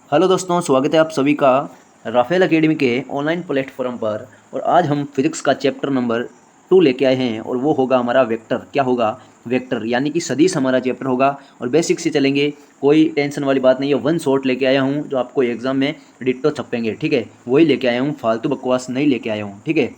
Hello दोस्तों, स्वागत है आप सभी का राफेल एकेडमी के ऑनलाइन प्लेटफॉर्म पर। और आज हम फिजिक्स का चैप्टर नंबर 2 लेके आए हैं और वो होगा हमारा वेक्टर। क्या होगा? वेक्टर यानी कि सदिश हमारा चैप्टर होगा और बेसिक से चलेंगे। कोई टेंशन वाली बात नहीं है। वन शॉट लेके आया हूँ जो आपको एग्जाम में डिट्टो छपेंगे, ठीक है? वही लेके आया हूँ, फालतू बकवास नहीं लेके आया हूँ, ठीक है?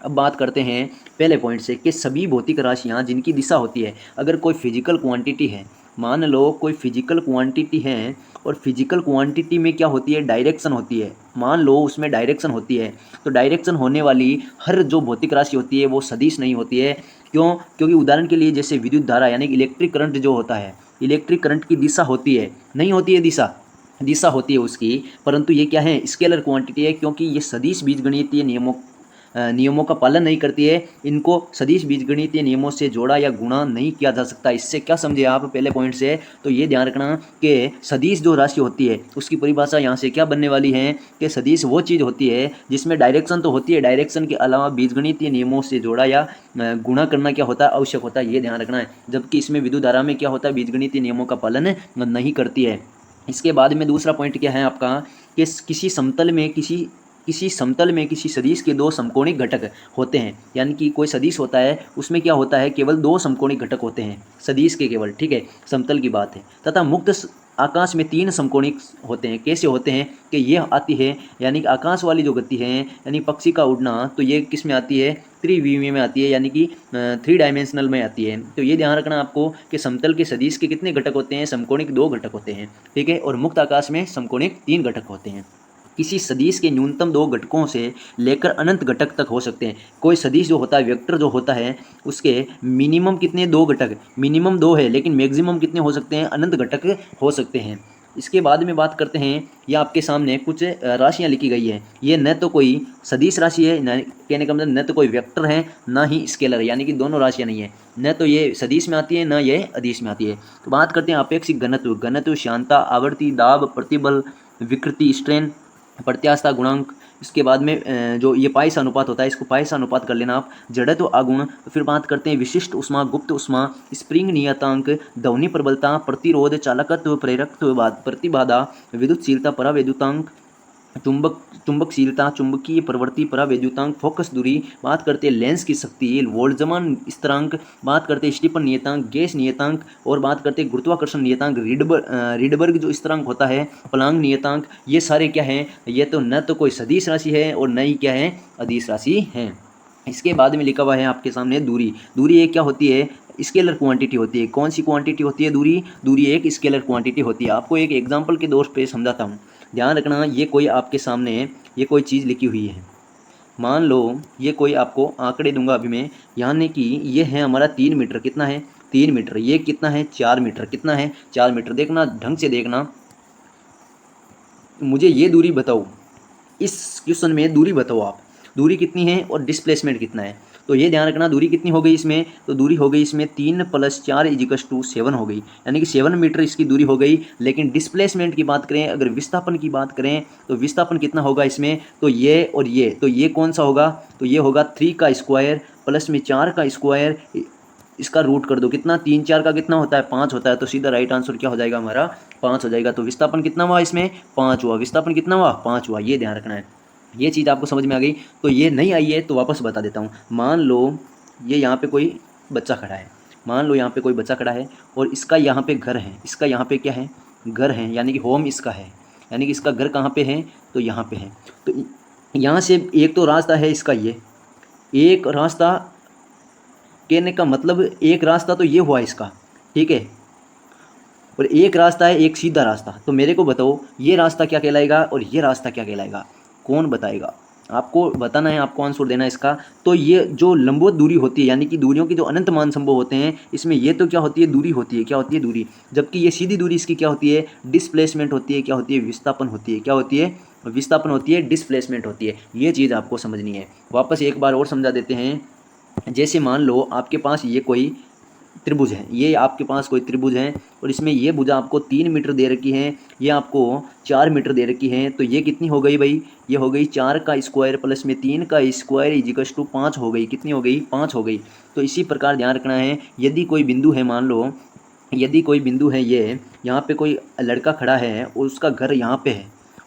अब बात करते हैं पहले पॉइंट से कि सभी भौतिक राशियाँ जिनकी दिशा होती है, अगर कोई फिजिकल क्वांटिटी है, मान लो कोई फिजिकल क्वांटिटी है और फिजिकल क्वांटिटी में क्या होती है? डायरेक्शन होती है। मान लो उसमें डायरेक्शन होती है, तो डायरेक्शन होने वाली हर जो भौतिक राशि होती है वो सदिश नहीं होती है। क्यों? क्योंकि उदाहरण के लिए जैसे विद्युत धारा यानी कि इलेक्ट्रिक करंट जो होता है, इलेक्ट्रिक करंट की दिशा होती है, नहीं होती है दिशा? दिशा होती है उसकी, परंतु ये क्या है? स्केलर क्वांटिटी है, क्योंकि ये सदिश बीजगणितीय नियमों का पालन नहीं करती है। इनको सदिश बीजगणितीय नियमों से जोड़ा या गुणा नहीं किया जा सकता। इससे क्या समझे आप पहले पॉइंट से? तो ये ध्यान रखना कि सदिश जो राशि होती है उसकी परिभाषा यहाँ से क्या बनने वाली है कि सदिश वो चीज़ होती है जिसमें डायरेक्शन तो होती है, डायरेक्शन के अलावा बीजगणितीय नियमों से जोड़ा या गुणा करना क्या होता है? आवश्यक होता है। ये ध्यान रखना है। जबकि इसमें विद्युत धारा में क्या होता है? बीजगणितीय नियमों का पालन नहीं करती है। इसके बाद में दूसरा पॉइंट क्या है आपका कि किसी समतल में किसी सदिश के दो समकोणिक घटक होते हैं। यानी कि कोई सदिश होता है, उसमें क्या होता है? केवल दो समकोणिक घटक होते हैं सदिश के, केवल, ठीक है? समतल की बात है। तथा मुक्त आकाश में तीन समकोणिक होते हैं। कैसे होते हैं कि ये आती है, यानी कि आकाश वाली जो गति है यानी पक्षी का उड़ना, तो ये किस में आती है? त्रिविमीय में आती है, यानी कि 3 डायमेंशनल में आती है। तो ये ध्यान रखना आपको कि समतल के सदिश के कितने घटक होते हैं? समकोणिक 2 घटक होते हैं, ठीक है? और मुक्त आकाश में समकोणिक 3 घटक होते हैं। किसी सदिश के न्यूनतम 2 घटकों से लेकर अनंत घटक तक हो सकते हैं। कोई सदिश जो होता है, वेक्टर जो होता है, उसके मिनिमम कितने? 2 घटक, मिनिमम 2 है, लेकिन मैक्सिमम कितने हो सकते हैं? अनंत घटक हो सकते हैं। इसके बाद में बात करते हैं, यह आपके सामने कुछ राशियां लिखी गई है। ये न तो कोई सदिश राशि है, न कहने का मतलब न तो कोई वेक्टर है, ना ही स्केलर है, यानी कि दोनों राशियां नहीं है। न तो ये सदिश में आती है, न ये अदिश में आती है। तो बात करते हैं अपेक्षिक घनत्व। घनत्व श्यानता, आवर्ती, दाब, प्रतिबल, विकृति, स्ट्रेन, प्रत्यास्थता गुणांक। इसके बाद में जो ये पाइस अनुपात होता है, इसको पाइस अनुपात कर लेना आप। जड़त्व आगुण। फिर बात करते हैं विशिष्ट उष्मा, गुप्त उष्मा, स्प्रिंग नियतांक, ध्वनि प्रबलता, प्रतिरोध, चालकत्व, प्रेरकत्व, प्रतिबाधा, विद्युतशीलता, परावैद्युतांक, चुंबकशीलता, चुंबकीय प्रवृत्ति, परावैद्युतांक, फोकस दूरी। बात करते हैं लेंस की शक्ति, वोल्ट्जमान स्थिरांक। बात करते हैं स्टीफन नियतांक, गैस नियतांक। और बात करते हैं गुरुत्वाकर्षण नियतांक, रीडबर्ग जो स्थिरांक होता है, प्लांक नियतांक। ये सारे क्या हैं? ये तो न तो कोई सदिश राशि है और न ही क्या है? अदिश राशि है। इसके बाद में लिखा हुआ है आपके सामने दूरी। दूरी एक क्या होती है? स्केलर क्वांटिटी होती है। कौन सी क्वांटिटी होती है? दूरी। दूरी एक स्केलर क्वांटिटी होती है। आपको एक एग्जांपल के तौर पे समझाता हूँ, ध्यान रखना। ये कोई आपके सामने ये कोई चीज़ लिखी हुई है। मान लो ये कोई आपको आंकड़े दूंगा अभी मैं, यानी कि ये है हमारा 3 मीटर। कितना है? 3 मीटर। ये कितना है? 4 मीटर। कितना है? 4 मीटर। देखना, ढंग से देखना, मुझे ये दूरी बताओ। इस क्वेश्चन में दूरी बताओ आप, दूरी कितनी है और डिस्प्लेसमेंट कितना है? तो ये ध्यान रखना, दूरी कितनी हो गई इसमें? तो दूरी हो गई इसमें 3 + 4 = 7 हो गई, यानी कि 7 मीटर इसकी दूरी हो गई। लेकिन डिस्प्लेसमेंट की बात करें, अगर विस्थापन की बात करें, तो विस्थापन कितना होगा इसमें? तो ये और ये, तो ये कौन सा होगा? तो ये होगा 3 का स्क्वायर प्लस में 4 का स्क्वायर, इसका रूट कर दो। कितना? 3 4 का कितना होता है? 5 होता है। तो सीधा राइट आंसर क्या हो जाएगा हमारा? 5 हो जाएगा। तो विस्थापन कितना हुआ इसमें? 5 हुआ। विस्थापन कितना हुआ? 5 हुआ। ये ध्यान रखना है। ये चीज़ आपको समझ में आ गई? तो ये नहीं आई है तो वापस बता देता हूँ। मान लो ये यहाँ पे कोई बच्चा खड़ा है, मान लो यहाँ पे कोई बच्चा खड़ा है और इसका यहाँ पे घर है, इसका यहाँ पे क्या है? घर है, यानी कि होम इसका है, यानी कि इसका घर कहाँ पे है? तो यहाँ पे है। तो यहाँ से एक तो रास्ता है इसका, ये एक रास्ता, कहने का मतलब एक रास्ता तो ये हुआ इसका, ठीक है? और एक रास्ता है, एक सीधा रास्ता। तो मेरे को बताओ ये रास्ता क्या कहलाएगा और ये रास्ता क्या कहलाएगा? कौन बताएगा? आपको बताना है, आपको आंसर देना है इसका। तो ये जो लंबवत दूरी होती है, यानी कि दूरियों की जो अनंत मान संभव होते हैं, इसमें ये तो क्या होती है? दूरी होती है। क्या होती है? दूरी। जबकि ये सीधी दूरी इसकी क्या होती है? डिस्प्लेसमेंट होती है। क्या होती है? विस्थापन होती है। क्या होती है? विस्थापन होती है, डिस्प्लेसमेंट होती है। ये चीज़ आपको समझनी है। वापस एक बार और समझा देते हैं। जैसे मान लो आपके पास ये कोई त्रिभुज है, ये आपके पास कोई त्रिभुज है और इसमें ये भुजा आपको 3 मीटर दे रखी है, ये आपको 4 मीटर दे रखी है। तो ये कितनी हो गई भाई? ये हो गई 4 का स्क्वायर प्लस में 3 का स्क्वायर इजिकल्स टू 5 हो गई। कितनी हो गई? 5 हो गई। तो इसी प्रकार ध्यान रखना है, यदि कोई बिंदु है, मान लो यदि कोई बिंदु है ये, यहाँ पे कोई लड़का खड़ा है और उसका घर यहाँ पे है,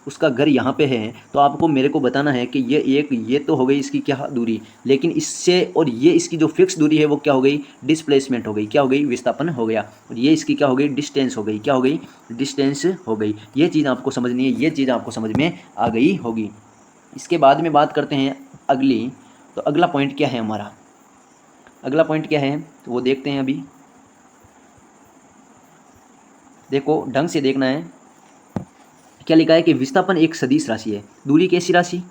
उसका घर यहाँ पे है, तो आपको मेरे को बताना है कि ये तो हो गई इसकी क्या दूरी, लेकिन इससे और ये इसकी जो फिक्स दूरी है वो क्या हो गई, डिस्प्लेसमेंट हो गई, क्या हो गई, विस्थापन हो गया। और ये इसकी क्या हो गई, डिस्टेंस हो गई, क्या हो गई, डिस्टेंस हो गई। ये चीज़ आपको समझनी है, ये चीज़ आपको समझ में आ गई होगी। इसके बाद में बात करते हैं अगली, तो अगला पॉइंट क्या है हमारा, अगला पॉइंट क्या है तो वो देखते हैं अभी। देखो ढंग से देखना है, क्या लिखा है कि विस्थापन एक सदिश राशि है, दूरी कैसी राशि,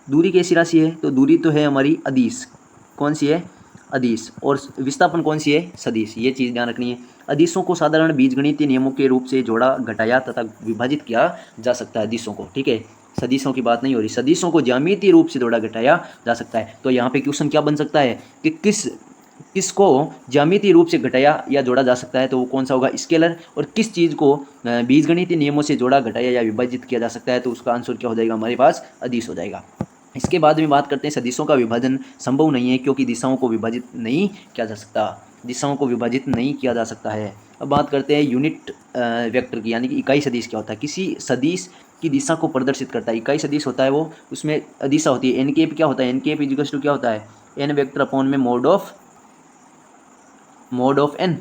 दूरी कैसी राशि है, तो दूरी तो है हमारी अदिश, कौन सी है, अदिश, और विस्थापन कौन सी है, सदिश। ये चीज़ ध्यान रखनी है। अदिशों को साधारण बीजगणितीय नियमों के रूप से जोड़ा, घटाया तथा विभाजित किया जा सकता है अदिशों को, ठीक है, सदिशों की बात नहीं हो रही, सदिशों को ज्यामितीय रूप से जोड़ा घटाया जा सकता है। तो यहाँ पे क्वेश्चन क्या बन सकता है कि किसको ज्यामितीय रूप से घटाया या जोड़ा जा सकता है, तो वो कौन सा होगा, स्केलर। और किस चीज़ को बीजगणितीय नियमों से जोड़ा, घटाया या विभाजित किया जा सकता है, तो उसका आंसर क्या हो जाएगा हमारे पास, अदिश हो जाएगा। इसके बाद में बात करते हैं सदिशों का विभाजन संभव नहीं है, क्योंकि दिशाओं को विभाजित नहीं किया जा सकता, दिशाओं को विभाजित नहीं किया जा सकता है। अब बात करते हैं यूनिट वेक्टर की, यानी कि इकाई सदिश क्या होता है, किसी सदिश की दिशा को प्रदर्शित करता है। इकाई सदिश होता है वो, उसमें दिशा होती है। एन केप क्या होता है, एन केप इजिकल्स टू क्या होता है, एन वेक्टर अपॉन में मोड ऑफ एन,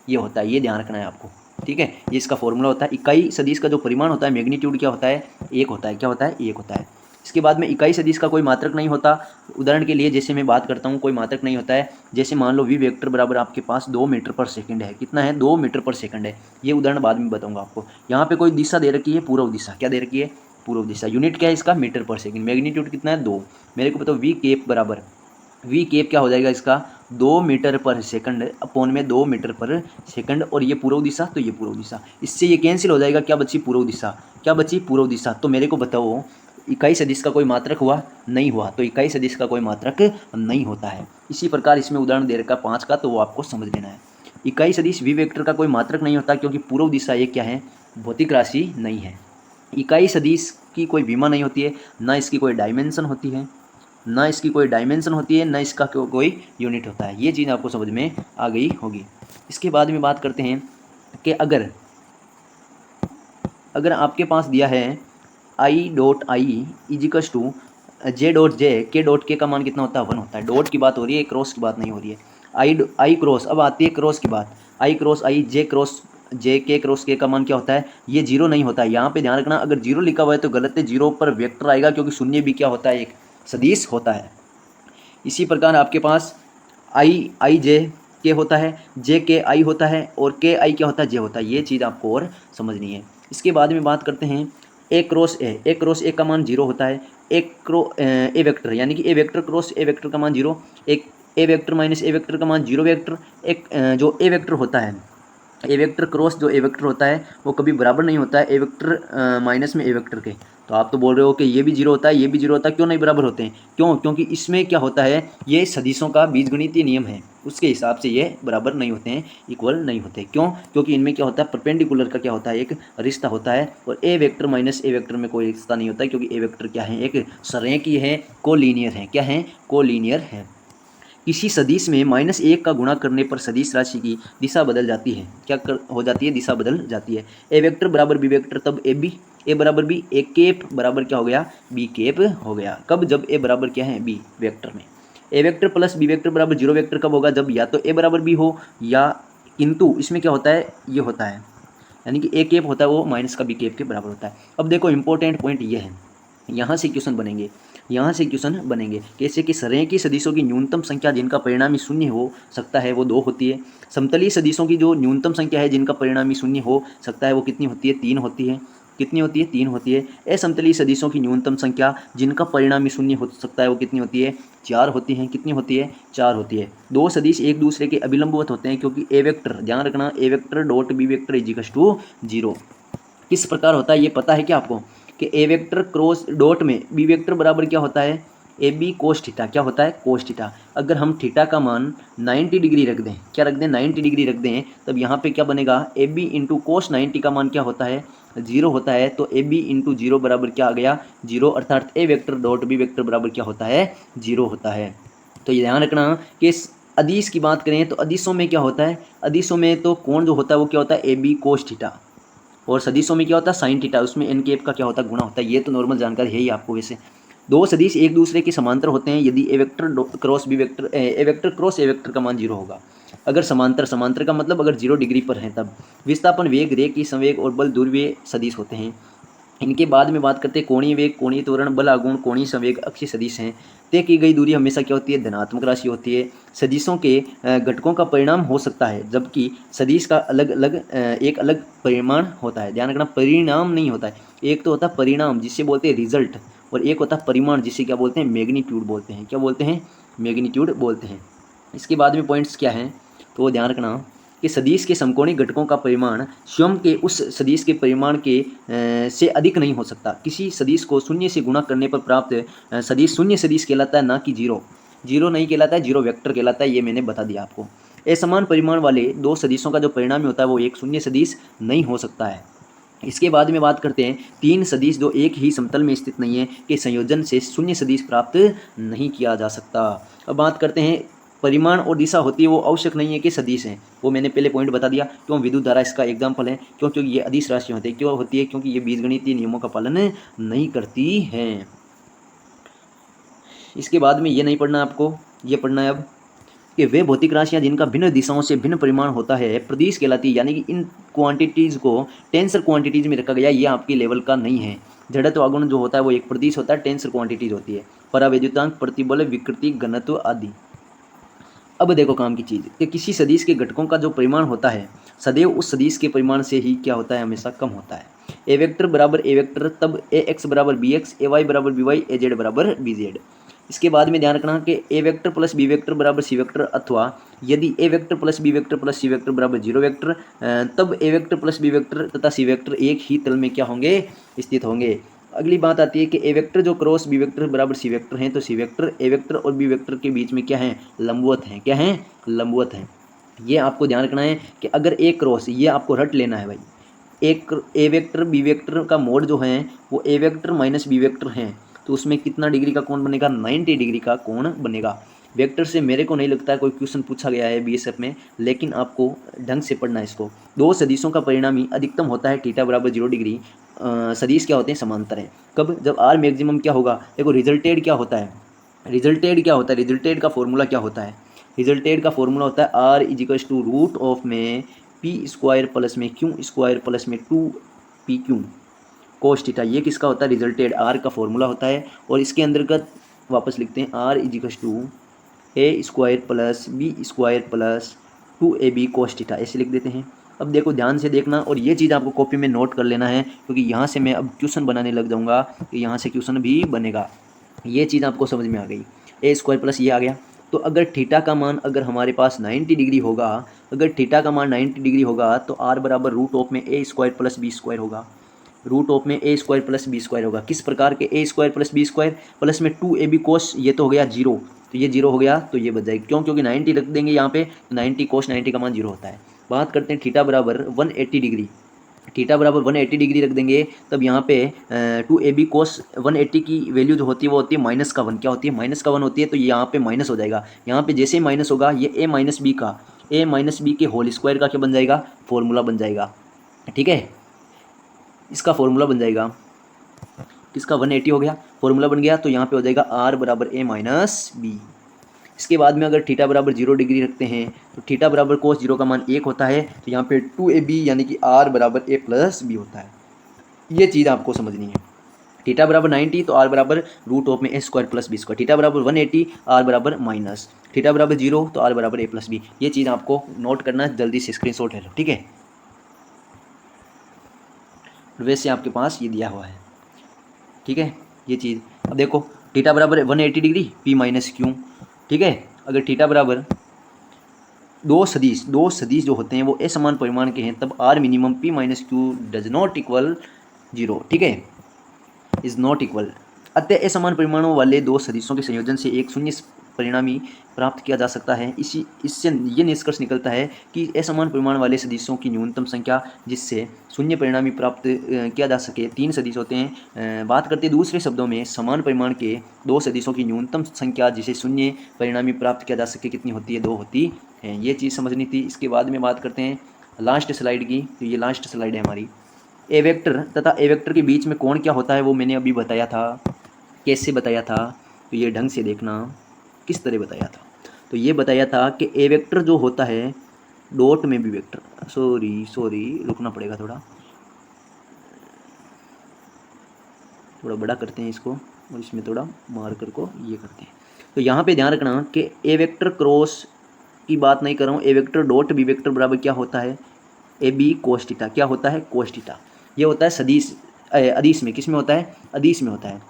ये होता है, ये ध्यान रखना है आपको, ठीक है। ये इसका फॉर्मूला होता है। इकाई सदिश का जो परिमाण होता है, मैग्नीट्यूड क्या होता है, एक होता है, क्या होता है, एक होता है। इसके बाद में इकाई सदिश का कोई मात्रक नहीं होता। उदाहरण के लिए जैसे मैं बात करता हूँ, कोई मात्रक नहीं होता है। जैसे मान लो वी वेक्टर बराबर आपके पास 2 मीटर पर सेकंड है, कितना है, 2 मीटर पर सेकंड है। ये उदाहरण बाद में बताऊंगा आपको। यहाँ पे कोई दिशा दे रखी है, पूर्व दिशा, क्या दे रखी है, पूर्व दिशा। यूनिट क्या है इसका, मीटर पर सेकंड। मैग्नीट्यूड कितना है, 2। मेरे को बताओ वी केप बराबर, वी केप क्या हो जाएगा इसका, 2 मीटर पर सेकंड अपॉन में 2 मीटर पर सेकंड, और ये पूर्व दिशा, तो ये पूर्व दिशा, इससे ये कैंसिल हो जाएगा, क्या बची, पूर्व दिशा, क्या बची, पूर्व दिशा। तो मेरे को बताओ इकाई सदिश का कोई मात्रक हुआ, नहीं हुआ, तो इकाई सदिश का कोई मात्रक नहीं होता है। इसी प्रकार इसमें उदाहरण दे रखा 5 का, तो वो आपको समझ लेना है। इकाई सदिश वी वेक्टर का कोई मात्रक नहीं होता, क्योंकि पूर्व दिशा ये क्या है, भौतिक राशि नहीं है। इकाई सदिश की कोई विमा नहीं होती है, ना इसकी कोई डायमेंशन होती है, ना इसकी कोई डायमेंशन होती है, ना इसका कोई यूनिट होता है। ये चीज़ आपको समझ में आ गई होगी। इसके बाद में बात करते हैं कि अगर आपके पास दिया है I dot I equals to J dot J, K dot के का मान कितना होता है, 1 होता है। डॉट की बात हो रही है, क्रॉस की बात नहीं हो रही है। आई क्रॉस, अब आती है क्रॉस की बात, आई क्रॉस आई, जे क्रॉस जे, के क्रॉस के का मान क्या होता है, ये 0 नहीं होता है। यहाँ पे ध्यान रखना, अगर 0 लिखा हुआ है तो गलत है, 0 पर वेक्टर आएगा, क्योंकि शून्य भी क्या होता है, एक सदिश होता है। इसी प्रकार आपके पास आई जे के होता है, जे के आई होता है, और के आई क्या होता है, जे होता है। ये चीज़ आपको और समझनी है। इसके बाद में बात करते हैं ए क्रॉस ए का मान 0 होता है। ए वेक्टर, यानी कि A vector cross A vector का मान 0, एक ए वेक्टर माइनस ए वेक्टर का मान 0 वेक्टर। एक जो ए वेक्टर होता है, ए वेक्टर क्रॉस जो ए वेक्टर होता है वो कभी बराबर नहीं होता है ए वेक्टर माइनस में ए वेक्टर के। तो आप तो बोल रहे हो कि ये भी 0 होता है, ये भी 0 होता है, क्यों नहीं बराबर होते हैं, क्यों, क्योंकि इसमें क्या होता है, ये सदिशों का बीजगणितीय नियम है, उसके हिसाब से ये बराबर नहीं होते हैं, इक्वल नहीं होते। क्यों, क्योंकि इनमें क्या होता है, परपेंडिकुलर का क्या होता है, एक रिश्ता होता है, और ए वेक्टर माइनस ए वेक्टर में कोई रिश्ता नहीं होता है, क्योंकि ए वेक्टर क्या है, एक सरेखीय है, कोलीनियर है, क्या है, कोलीनियर है। किसी सदिश में -1 का गुणा करने पर सदिश राशि की दिशा बदल जाती है, हो जाती है, दिशा बदल जाती है। ए वेक्टर बराबर बी वेक्टर, तब ए बी, ए बराबर बी, ए केप बराबर क्या हो गया, बी केप हो गया। कब, जब ए बराबर क्या है, बी वेक्टर में। ए वेक्टर प्लस बी वेक्टर बराबर 0 वेक्टर कब होगा, जब या तो ए बराबर बी हो, या किंतु इसमें क्या होता है, ये होता है, यानी कि ए केप होता है वो माइनस का बी केप के बराबर होता है। अब देखो इंपॉर्टेंट पॉइंट ये है, यहाँ से क्वेश्चन बनेंगे, यहाँ से क्वेश्चन बनेंगे कैसे कि सरेखीय सदिशों की न्यूनतम संख्या जिनका परिणामी शून्य हो सकता है वो 2 होती है। समतलीय सदिशों की जो न्यूनतम संख्या है जिनका परिणामी शून्य हो सकता है वो कितनी होती है, 3 होती है। कितनी होती है, 3 होती है। असमतलीय सदिशों की न्यूनतम संख्या जिनका परिणामी शून्य हो सकता है वो कितनी होती है, 4 होती हैं। कितनी होती है, 4 होती है। दो सदिश एक दूसरे के अभिलंबवत होते हैं, क्योंकि ए वेक्टर, ध्यान रखना, A vector dot B vector equals to 0 किस प्रकार होता है ये पता है क्या आपको, कि ए वेक्टर क्रॉस डॉट में बी वेक्टर बराबर क्या होता है, ए बी कोस थीटा, क्या होता है, कोस थीटा। अगर हम थीटा का मान 90 डिग्री रख दें, क्या रख दें, 90 डिग्री रख दें, तब यहाँ पे क्या बनेगा, ए बी इंटू कोस 90 का मान क्या होता है, 0 होता है। तो ए बी इंटू 0 बराबर क्या आ गया, 0, अर्थात ए वेक्टर डॉट बी वेक्टर बराबर क्या होता है, 0 होता है। तो ये ध्यान रखना कि अदिश की बात करें तो अदिशों में क्या होता है, अदिशों में तो कोण जो होता है वो क्या होता है ए बी कोस थीटा, और सदिशों में क्या होता है साइन थीटा, उसमें एन कैप का क्या होता है गुणा होता है। ये तो नॉर्मल जानकारी है ही आपको। वैसे दो सदिश एक दूसरे के समांतर होते हैं यदि A vector cross B vector, A vector cross A vector का मान 0 होगा। अगर समांतर, समांतर का मतलब अगर 0 डिग्री पर है तब। विस्थापन, वेग, रेख की संवेग और बल ध्रुवीय सदिश होते हैं। इनके बाद में बात करते हैं कोणीय वेग, कोणीय त्वरण, बल आघूर्ण, कोणीय संवेग, अक्षीय सदिश हैं। तय की गई दूरी हमेशा क्या होती है, धनात्मक राशि होती है। सदिशों के घटकों का परिणाम हो सकता है, जबकि सदिश का अलग अलग एक अलग परिमाण होता है। ध्यान रखना, परिणाम नहीं होता है। एक तो होता है परिणाम जिसे बोलते हैं रिजल्ट, और एक होता है परिमाण जिसे क्या बोलते हैं, मैग्नीट्यूड बोलते हैं। क्या बोलते हैं, मैग्नीट्यूड बोलते हैं। इसके बाद में पॉइंट्स क्या हैं, तो ध्यान रखना कि सदिश के समकोणीय घटकों का परिमाण स्वयं के उस सदिश के परिमाण के से अधिक नहीं हो सकता। किसी सदिश को शून्य से गुणा करने पर प्राप्त सदिश शून्य सदिश कहलाता है, ना कि जीरो। जीरो नहीं कहलाता है, जीरो वेक्टर कहलाता है। ये मैंने बता दिया आपको। असमान परिमाण वाले दो सदिशों का जो परिणाम होता है वो एक शून्य सदिश नहीं हो सकता है। इसके बाद में बात करते हैं तीन सदिश जो एक ही समतल में स्थित नहीं है के संयोजन से शून्य सदिश प्राप्त नहीं किया जा सकता। अब बात करते हैं परिमाण और दिशा होती है वो आवश्यक नहीं है कि सदिश हैं, वो मैंने पहले पॉइंट बता दिया। क्यों, विद्युत धारा इसका एग्जाम्पल है। क्यों, क्योंकि ये अदिश राशि होती है। क्यों होती है, क्योंकि ये बीजगणितीय नियमों का पालन नहीं करती हैं। इसके बाद में ये नहीं पढ़ना आपको, ये पढ़ना है अब कि वे भौतिक राशियां जिनका भिन्न दिशाओं से भिन्न परिमाण होता है प्रदिश कहलाती है। यानी कि इन क्वांटिटीज़ को टेंसर क्वांटिटीज़ में रखा गया, ये आपके लेवल का नहीं है। जड़त्व आगुण जो होता है वो एक प्रदिश होता है, टेंसर क्वांटिटीज होती है। परावैद्युतांक, प्रतिबल, विकृति, घनत्व आदि। अब देखो काम की चीज़ कि किसी सदिश के घटकों का जो परिमाण होता है सदैव उस सदिश के परिमाण से ही क्या होता है, हमेशा कम होता है। ए वेक्टर बराबर ए वेक्टर, तब ए एक्स बराबर बी एक्स, ए वाई बराबर बी वाई, ए जेड बराबर बी जेड। इसके बाद में ध्यान रखना कि A vector plus B vector बराबर सी वेक्टर, अथवा यदि A vector plus B vector plus C vector बराबर जीरो वेक्टर, तब A vector plus B vector तथा सी वेक्टर एक ही तल में क्या होंगे, स्थित होंगे। अगली बात आती है कि ए वेक्टर जो क्रॉस बी वेक्टर बराबर सी वेक्टर हैं, तो सी वेक्टर ए वेक्टर और बी वेक्टर के बीच में क्या है, लंबवत हैं। क्या हैं, लंबवत हैं। ये आपको ध्यान रखना है कि अगर ए क्रॉस, ये आपको रट लेना है भाई, एक ए वेक्टर बी वेक्टर का मोड जो है वो ए वेक्टर माइनस बी वेक्टर हैं, तो उसमें कितना डिग्री का कोण बनेगा, 90 डिग्री का कोण बनेगा। वेक्टर से मेरे को नहीं लगता है कोई क्वेश्चन पूछा गया है बीएसएफ में, लेकिन आपको ढंग से पढ़ना है इसको। दो सदिशों का परिणामी अधिकतम होता है थीटा बराबर 0 डिग्री। सदिश क्या होते हैं, समांतर है। कब, जब आर मैक्सिमम क्या होगा, देखो रिजल्टेड क्या होता है, रिजल्टेड क्या होता है, रिजल्टेड का फॉर्मूला क्या होता है, रिजल्टेड का फॉर्मूला होता है R equals to root of में पी स्क्वायर प्लस में क्यू स्क्वायर प्लस में 2 पी क्यू कोस थीटा। ये किसका होता है, रिजल्टेड, आर का फॉर्मूला होता है। और इसके अंतर्गत वापस लिखते हैं R equals to A square plus B square plus 2ab cos theta, ऐसे लिख देते हैं। अब देखो ध्यान से देखना, और ये चीज़ आपको कॉपी में नोट कर लेना है, क्योंकि यहाँ से मैं अब क्वेश्चन बनाने लग जाऊँगा कि यहाँ से क्वेश्चन भी बनेगा। ये चीज़ आपको समझ में आ गई, ए स्क्वायर प्लस ये आ गया। तो अगर थीटा का मान अगर हमारे पास 90 डिग्री होगा, अगर थीटा का मान 90 डिग्री होगा तो आर बराबर रूट ऑफ में A square plus B square होगा, रूट ऑफ में A square plus B square होगा। किस प्रकार के, A square plus B square plus में 2ab कोस, ये तो हो गया 0, तो ये 0 हो गया, तो ये बच जाएगी। क्यों, क्योंकि 90 रख देंगे यहाँ पे, 90 कोस 90 का मान 0 होता है। बात करते हैं थीटा बराबर 180 डिग्री, थीटा बराबर 180 डिग्री रख देंगे, तब यहाँ पे 2ab कोस 180 की वैल्यू जो होती है वो होती है -1। क्या होती है, -1 होती है, तो यहाँ पे माइनस हो जाएगा। यहाँ पे जैसे ही माइनस होगा ये a माइनस बी के होल स्क्वायर का क्या बन जाएगा, फॉर्मूला बन जाएगा। ठीक है, इसका फॉर्मूला बन जाएगा, किसका, 180 हो गया, फॉर्मूला बन गया। तो यहाँ पे हो जाएगा आर बराबर ए माइनस बी। इसके बाद में अगर थीटा बराबर 0 डिग्री रखते हैं तो थीटा बराबर कोस 0 का मान 1 होता है, तो यहाँ पे 2ab यानी कि आर बराबर ए प्लस बी होता है। ये चीज़ आपको समझनी है। थीटा बराबर 90 तो आर बराबर रूट ऑफ में A square plus B square, theta बराबर 180 आर बराबर माइनस, थीटा बराबर 0 तो आर बराबर ए प्लस बी। ये चीज़ आपको नोट करना है, जल्दी से स्क्रीनशॉट ले लो। ठीक है, वैसे आपके पास ये दिया हुआ है। ठीक है, ये चीज़ अब देखो, थीटा बराबर 180 डिग्री पी माइनस क्यू। ठीक है, अगर थीटा बराबर दो सदिश जो होते हैं वो असमान परिमाण के हैं, तब R minimum P minus Q does not equal 0। ठीक है, इज नॉट इक्वल। अतः असमान परिमाणों वाले दो सदिशों के संयोजन से एक शून्य परिणामी प्राप्त किया जा सकता है। इससे ये निष्कर्ष निकलता है कि असमान परिमाण वाले सदिशों की न्यूनतम संख्या जिससे शून्य परिणामी प्राप्त किया जा सके 3 सदिश होते हैं। बात करते हैं दूसरे शब्दों में समान परिमाण के 2 सदिशों की न्यूनतम संख्या जिसे शून्य परिणामी प्राप्त किया जा सके कितनी होती है, 2 होती है। ये चीज़ समझनी थी। इसके बाद में बात करते हैं लास्ट स्लाइड की। तो ये लास्ट स्लाइड है हमारी। ए वेक्टर तथा ए वेक्टर के बीच में कोण क्या होता है वो मैंने अभी बताया था। कैसे बताया था, तो ये ढंग से देखना किस तरह बताया था। तो ये बताया था कि ए वेक्टर जो होता है डॉट में बी वेक्टर, सॉरी रुकना पड़ेगा, थोड़ा बड़ा करते हैं इसको और इसमें थोड़ा मार्कर को ये करते हैं। तो यहाँ पे ध्यान रखना कि ए वेक्टर क्रॉस की बात नहीं कर रहा हूँ। ए वेक्टर डॉट बी वेक्टर बराबर क्या होता है, ए बी कोस थीटा। क्या होता है, कोस थीटा। ये होता है सदिश अदिश में। किस में होता है, अदिश में होता है।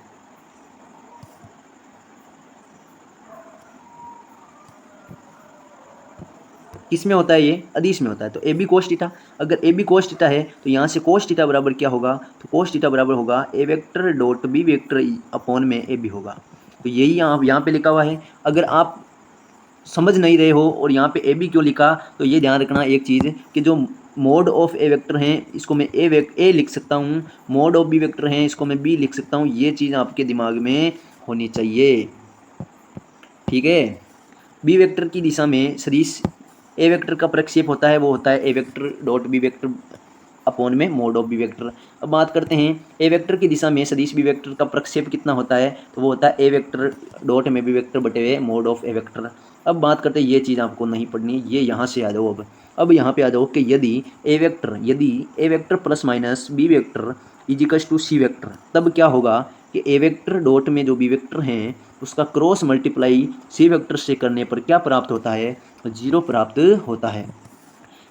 किस में होता है, ये अदिश में होता है। तो ए बी कोस थीटा, अगर ए बी कोस थीटा है तो यहाँ से कोस थीटा बराबर क्या होगा, तो कोस थीटा बराबर होगा A vector dot B vector upon में ए बी होगा। तो यही यहाँ पे लिखा हुआ है। अगर आप समझ नहीं रहे हो और यहाँ पे ए बी क्यों लिखा, तो ये ध्यान रखना एक चीज़ कि जो मोड ऑफ ए वेक्टर हैं इसको मैं ए लिख सकता हूँ, मोड ऑफ बी वेक्टर हैं इसको मैं बी लिख सकता हूँ। ये चीज़ आपके दिमाग में होनी चाहिए, ठीक है। बी वेक्टर की दिशा में सदिश ए वेक्टर का प्रक्षेप होता है, वो होता है A vector dot B vector upon में मोड ऑफ बी वेक्टर। अब बात करते हैं ए वेक्टर की दिशा में सदिश बी वेक्टर का प्रक्षेप कितना होता है, तो वो होता है ए वेक्टर डॉट में बी वेक्टर बटे हुए मोड ऑफ ए वेक्टर। अब बात करते हैं, ये चीज़ आपको नहीं पढ़नी, ये यहाँ से आ जाओ। अब यहाँ पे आ जाओ कि यदि A vector plus minus B vector equals to C vector, तब क्या होगा कि ए वेक्टर डॉट में जो बी वेक्टर हैं उसका क्रॉस मल्टीप्लाई सी वेक्टर से करने पर क्या प्राप्त होता है, 0 प्राप्त होता है।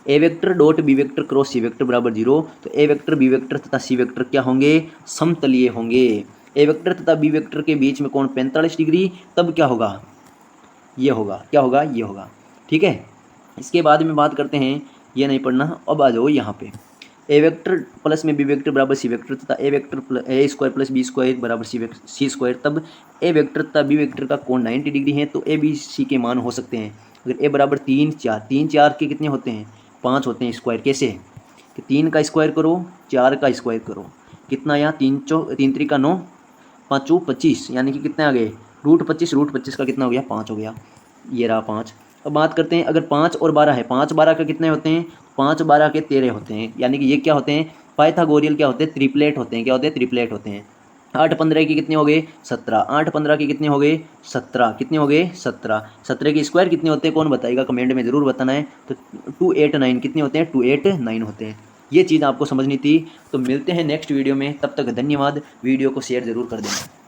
A vector dot B vector cross C vector बराबर 0। तो ए वेक्टर बी वेक्टर तथा सी वेक्टर क्या होंगे, समतलीय होंगे। ए वेक्टर तथा बी वेक्टर के बीच में कोण 45 डिग्री, तब क्या होगा, ये होगा, क्या होगा, ये होगा, ठीक है। इसके बाद में बात करते हैं, ये नहीं पढ़ना। अब आ जाओ यहाँ पे, ए वेक्टर प्लस में बी वेक्टर बराबर सी वेक्टर तथा A vector A square plus B square बराबर सी स्क्वायर, तब ए वेक्टर तथा बी वेक्टर का कोण 90 डिग्री है। तो ए बी सी के मान हो सकते हैं। अगर ए बराबर 3 4 के कितने होते हैं, 5 होते हैं स्क्वायर। कैसे कि 3 का स्क्वायर करो, 4 का स्क्वायर करो, कितना यहाँ 3 3 का 9, 5 25, यानी कि कितने आ गए, रूट 25 का कितना हो गया, 5 हो गया। ये रहा 5। अब बात करते हैं, अगर 5 और 12 है, 5 12 का कितने होते हैं, 5 12 के 13 होते हैं। यानी कि ये क्या होते हैं, पाइथागोरियल क्या होते हैं, ट्रिपलेट होते हैं। क्या होते हैं, ट्रिपलेट होते हैं। 8 15 के कितने हो गए, 17। 8 15 के कितने हो गए, 17। कितने हो गए, 17। 17 के स्क्वायर कितने होते हैं, कौन बताएगा, कमेंट में ज़रूर बताना है। तो 289 कितने होते हैं, 289 होते हैं। ये चीज़ आपको समझनी थी। तो मिलते हैं नेक्स्ट वीडियो में, तब तक धन्यवाद। वीडियो को शेयर ज़रूर कर देना।